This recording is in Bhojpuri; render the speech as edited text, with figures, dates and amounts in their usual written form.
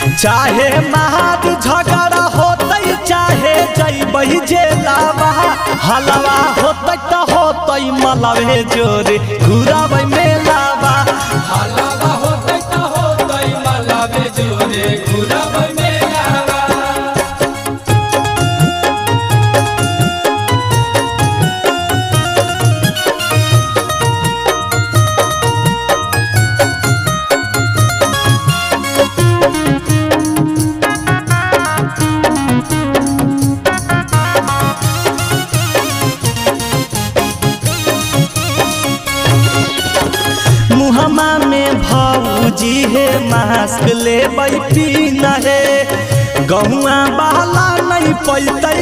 चाहे महाद झगड़ा होतई चाहे जइबई जेलावा हलवा होतई त होतई मलवे जोरे घुराबै मेलावा हलवा होतई त होतई मलवे जोरे घुराबै मेलावा। मुहमा में भौजी है मास्क ले पीना है गहुआ बहला नहीं पैतै